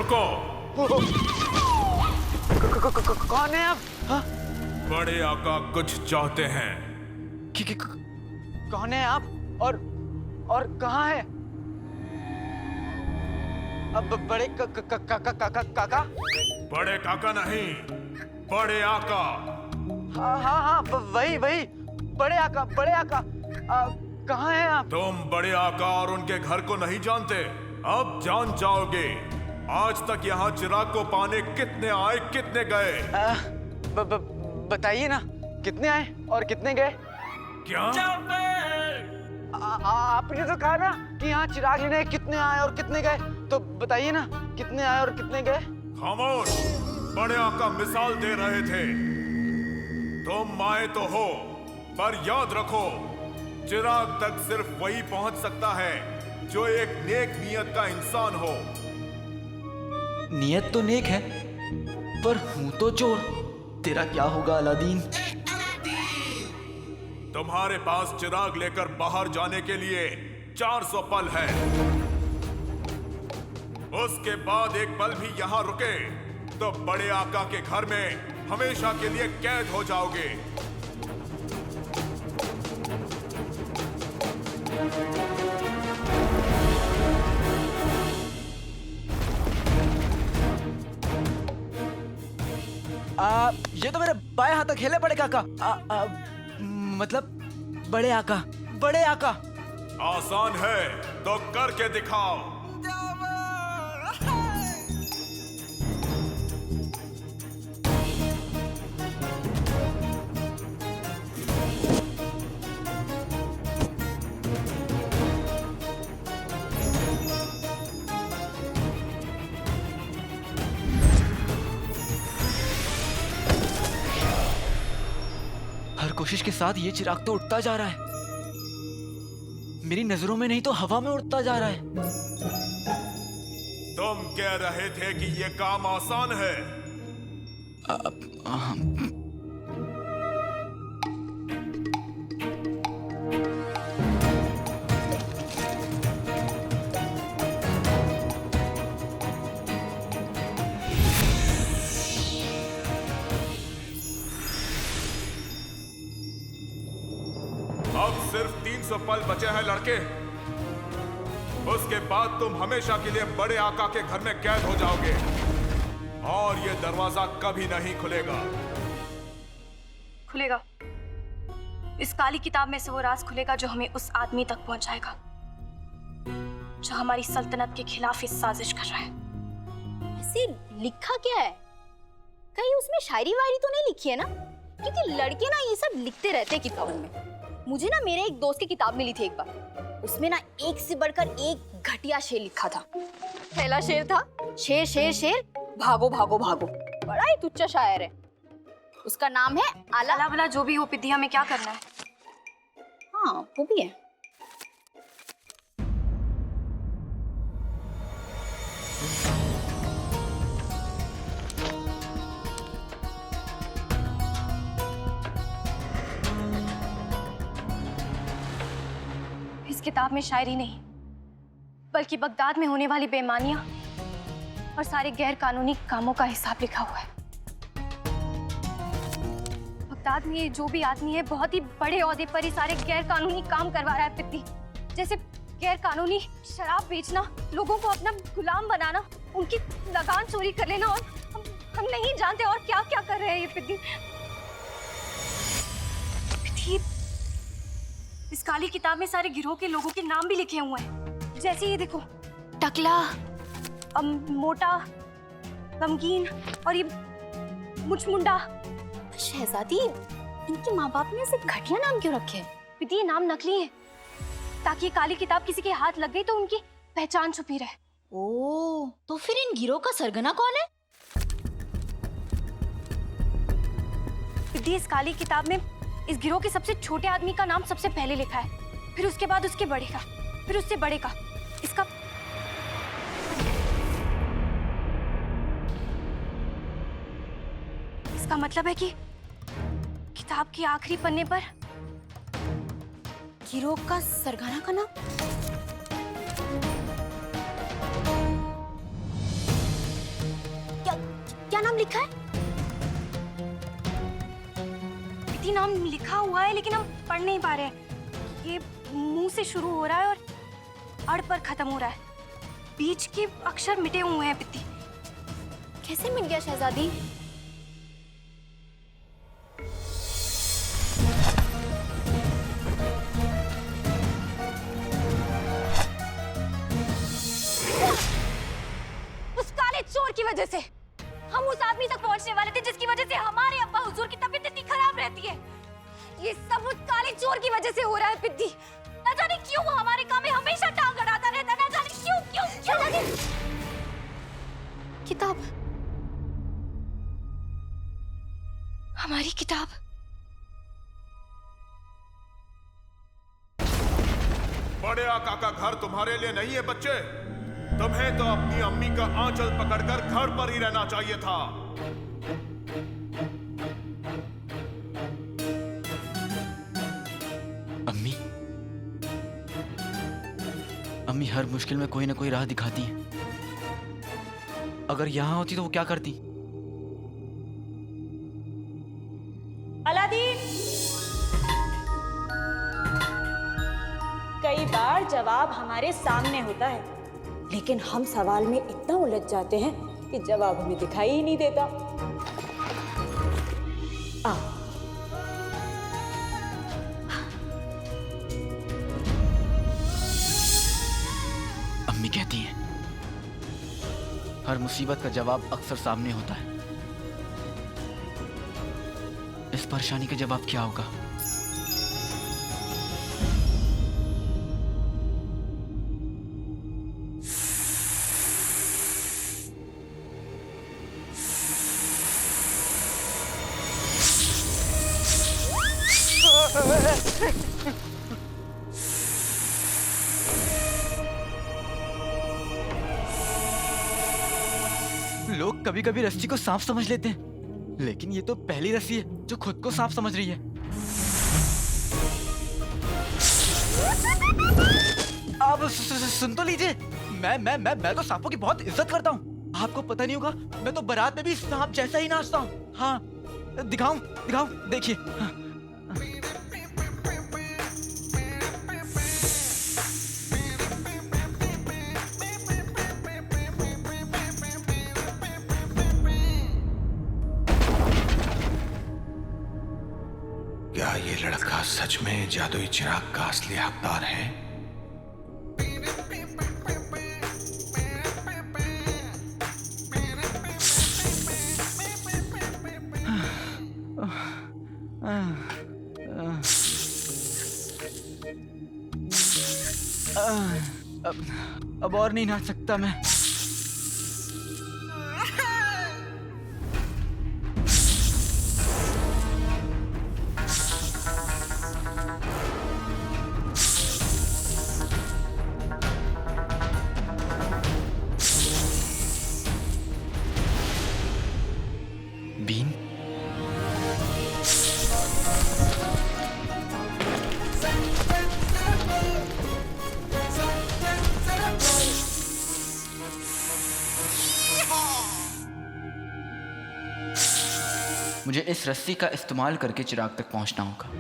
रुको। कौन है आप? हाँ? बड़े आका कुछ चाहते हैं। कौन है आप और कहाँ है? अब बड़े काका? बड़े काका नहीं, बड़े आका। हाँ वही बड़े आका कहाँ हैं आप? तुम बड़े आका और उनके घर को नहीं जानते, अब जान जाओगे। आज तक यहाँ चिराग को पाने कितने आए कितने गए? बताइए ना, कितने आए और कितने गए? क्या? आपने तो कहा ना कि यहाँ चिराग लेने कितने आए और कितने गए, तो बताइए ना कितने आए और कितने गए? खामोश, बड़े आका मिसाल दे रहे थे। तुम आए तो हो, पर याद रखो, चिराग तक सिर्फ वही पहुंच सकता है जो एक नेक नियत का इंसान हो। नियत तो नेक है, पर हूं तो चोर। तेरा क्या होगा अलादीन? तुम्हारे पास चिराग लेकर बाहर जाने के लिए 400 पल है। उसके बाद एक पल भी यहाँ रुके तो बड़े आका के घर में हमेशा के लिए कैद हो जाओगे। ये तो मेरे बाएं हाथ तक खेले बड़े काका। मतलब बड़े आका। आसान है तो करके दिखाओ। हर कोशिश के साथ ये चिराग तो उठता जा रहा है। मेरी नजरों में नहीं तो हवा में उड़ता जा रहा है। तुम कह रहे थे कि ये काम आसान है। अब सिर्फ 300 पल बचे हैं लड़के। उसके बाद तुम हमेशा के लिए बड़े आका के घर में कैद हो जाओगे और ये दरवाजा कभी नहीं खुलेगा। खुलेगा। इस काली किताब में से वो राज खुलेगा जो हमें उस आदमी तक पहुंचाएगा जो हमारी सल्तनत के खिलाफ इस साजिश कर रहा है। ऐसे लिखा क्या है? कहीं उसमें शायरी वायरी तो नहीं लिखी है ना? क्योंकि लड़के ना ये सब लिखते रहते हैं किताबों में। मुझे ना मेरे एक दोस्त की किताब मिली थी एक बार, उसमें ना एक से बढ़कर एक घटिया शेर लिखा था। पहला शेर था, शेर शेर शेर भागो भागो भागो। बड़ा ही तुच्चा शायर है। उसका नाम है आला। आला वाला जो भी हो, पिद्दी हमें क्या करना है? हाँ वो भी है। इस किताब में शायरी नहीं बल्कि बगदाद में होने वाली बेईमानियां और सारे गैर कानूनी कामों का हिसाब लिखा हुआ है। बगदाद में ये जो भी आदमी है बहुत ही बड़े ओहदे पर ही सारे गैर कानूनी काम करवा रहा है पिद्दी। जैसे गैर कानूनी शराब बेचना, लोगों को अपना गुलाम बनाना, उनकी लगान चोरी कर लेना, और हम नहीं जानते और क्या क्या कर रहे हैं ये पिद्दी। इस काली किताब में सारे गिरोह के लोगों के नाम भी लिखे हुए हैं। जैसे ये देखो, टकला, मोटा, गमगीन और ये मुचमुंडा। शहजादी, इनके माँ बाप ने ऐसे घटिया नाम क्यों रखे हैं? पिता ये नाम नकली है ताकि ये काली किताब किसी के हाथ लग गई तो उनकी पहचान छुपी रहे। ओह, तो फिर इन गिरोह का सरगना कौन है? पिता इस काली किताब में इस गिरोह के सबसे छोटे आदमी का नाम सबसे पहले लिखा है, फिर उसके बाद उसके बड़े का, फिर उससे बड़े का। इसका मतलब है कि किताब के आखिरी पन्ने पर गिरोह का सरगना का नाम। क्या नाम लिखा है? प्रीति नाम लिखा हुआ है लेकिन हम पढ़ नहीं पा रहे हैं। ये मुंह से शुरू हो रहा है और अड़ पर खत्म हो रहा है। बीच के अक्षर मिटे हुए हैं प्रीति। कैसे मिट गया शहजादी? उस काले चोर की वजह से हम उस आदमी तक पहुंचने वाले थे जिसकी वजह से हमारे अब्बा हुजूर की तबीयत इतनी खराब रहती है। ये सब उस काले चोर की वजह से हो रहा है पिद्दी। न जाने क्यों वो हमारे काम में हमेशा टांग अड़ाता रहता है। न जाने क्यों क्यों क्यों। किताब, हमारी किताब। बड़े आका का घर तुम्हारे लिए नहीं है बच्चे। तुम्हें तो अपनी अम्मी का आंचल पकड़कर घर पर ही रहना चाहिए था। अम्मी, अम्मी हर मुश्किल में कोई ना कोई राह दिखाती है। अगर यहां होती तो वो क्या करती? अलादीन, कई बार जवाब हमारे सामने होता है, लेकिन हम सवाल में इतना उलझ जाते हैं कि जवाब हमें दिखाई ही नहीं देता। आ, अम्मी कहती हैं हर मुसीबत का जवाब अक्सर सामने होता है। इस परेशानी का जवाब क्या होगा? लोग कभी कभी रस्सी को सांप समझ लेते हैं, लेकिन ये तो पहली रस्सी है जो खुद को सांप समझ रही है। आप सुन तो लीजिए, मैं तो सांपों की बहुत इज्जत करता हूँ। आपको पता नहीं होगा, मैं तो बारात में भी सांप जैसा ही नाचता हूँ। हाँ, दिखाऊं देखिए। हाँ। क्या ये लड़का सच में जादुई चिराग का असली हकदार है? अब और नहीं नाच सकता मैं। बीन, मुझे इस रस्सी का इस्तेमाल करके चिराग तक पहुंचना होगा।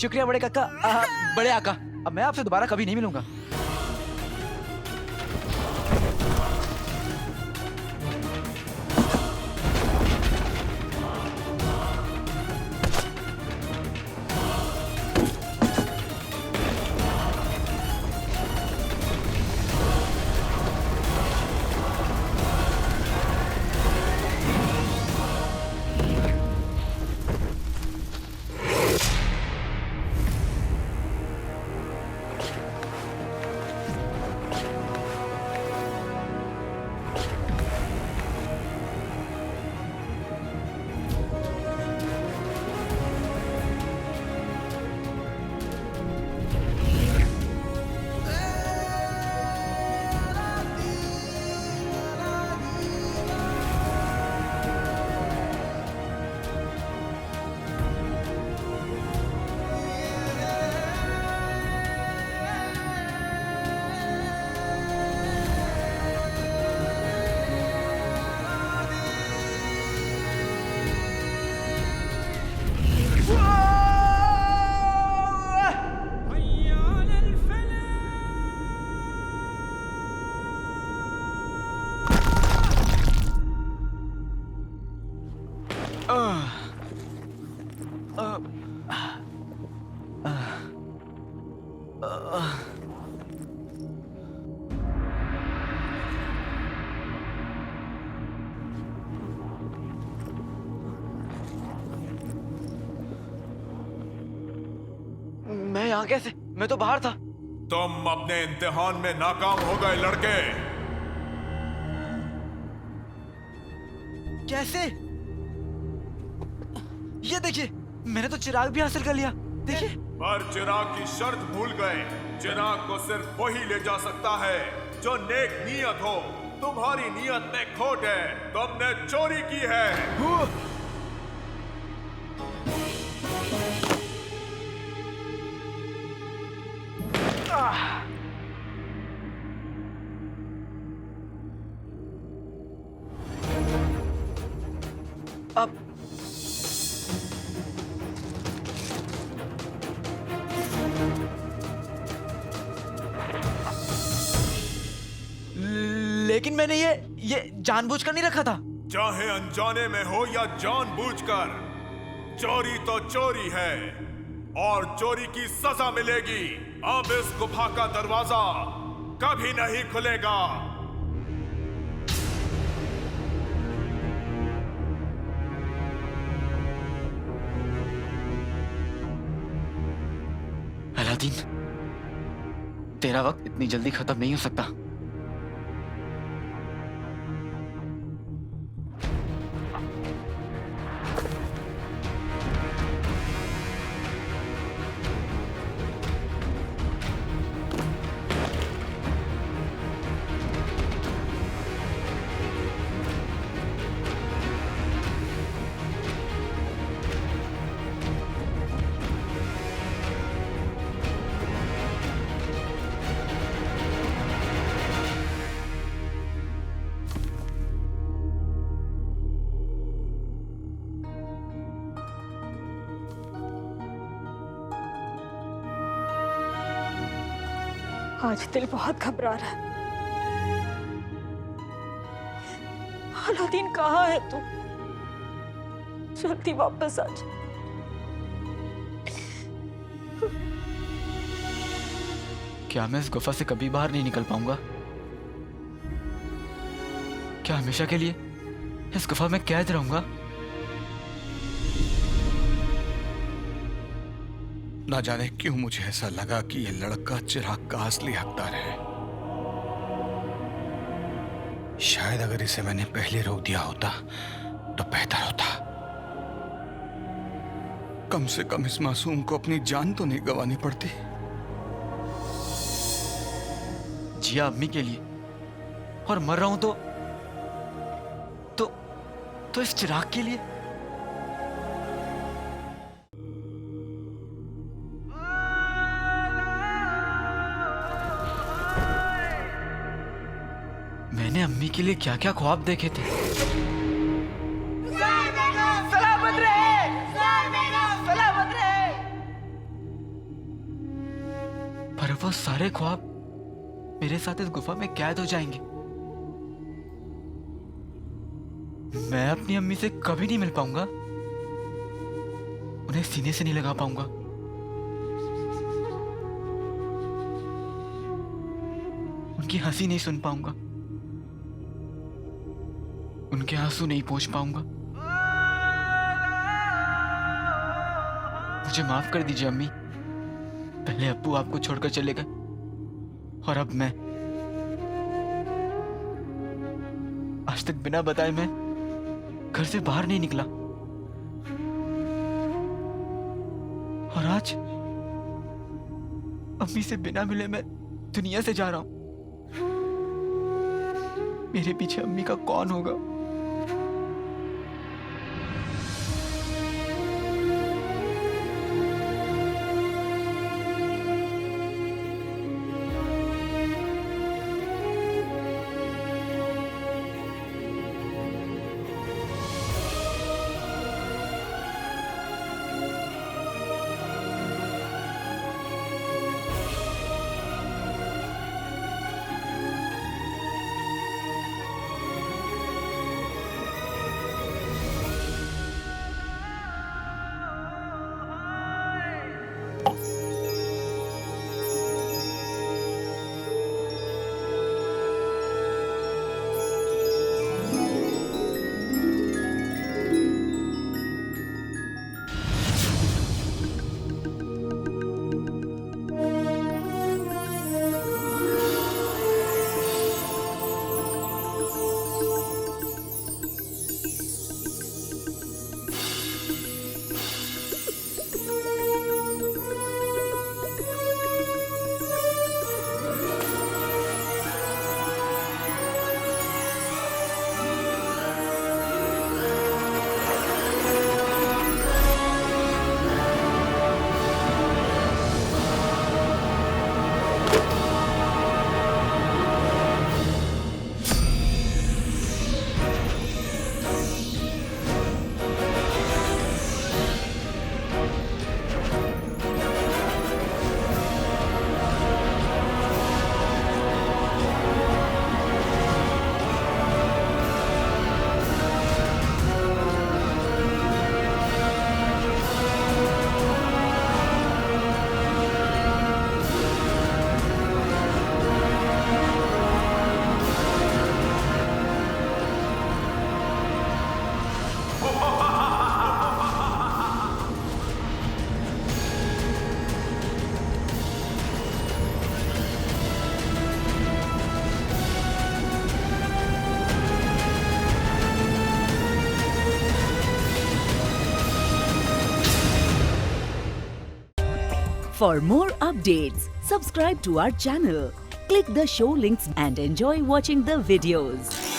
शुक्रिया बड़े काका। बड़े आका, अब मैं आपसे दोबारा कभी नहीं मिलूंगा। मैं यहाँ कैसे? मैं तो बाहर था। तुम अपने इम्तिहान में नाकाम हो गए लड़के। कैसे? ये देखिए, मैंने तो चिराग भी हासिल कर लिया। देखिए। पर चिराग की शर्त भूल गए। चिराग को सिर्फ वही ले जा सकता है जो नेक नियत हो। तुम्हारी नियत में खोट है। तुमने चोरी की है। अब लेकिन मैंने ये जानबूझकर नहीं रखा था। चाहे अनजाने में हो या जानबूझकर, चोरी तो चोरी है और चोरी की सजा मिलेगी। अब इस गुफा का दरवाजा कभी नहीं खुलेगा। अलादीन, तेरा वक्त इतनी जल्दी खत्म नहीं हो सकता। आज दिल बहुत घबरा रहा है। अलादीन कहाँ है तू? जल्दी वापस आ जा। क्या मैं इस गुफा से कभी बाहर नहीं निकल पाऊंगा? क्या हमेशा के लिए इस गुफा में कैद रहूंगा? ना जाने क्यों मुझे ऐसा लगा कि यह लड़का चिराग का असली हकदार है। शायद अगर इसे मैंने पहले रोक दिया होता तो बेहतर होता। कम से कम इस मासूम को अपनी जान तो नहीं गंवानी पड़ती। जिया अम्मी के लिए और मर रहा हूं तो इस चिराग के लिए। मैंने अम्मी के लिए क्या क्या ख्वाब देखे थे। सलामत रहे, सलामत रहे। वो सारे ख्वाब मेरे साथ इस गुफा में कैद हो जाएंगे। मैं अपनी अम्मी से कभी नहीं मिल पाऊंगा, उन्हें सीने से नहीं लगा पाऊंगा। उनकी हंसी नहीं सुन पाऊंगा, उनके आंसू नहीं पोंछ पाऊंगा। मुझे माफ कर दीजिए अम्मी। पहले अब्बू आपको छोड़कर चले गए और अब मैं। आज तक बिना बताए मैं घर से बाहर नहीं निकला और आज अम्मी से बिना मिले मैं दुनिया से जा रहा हूं। मेरे पीछे अम्मी का कौन होगा? For more updates, subscribe to our channel, click the show links and enjoy watching the videos.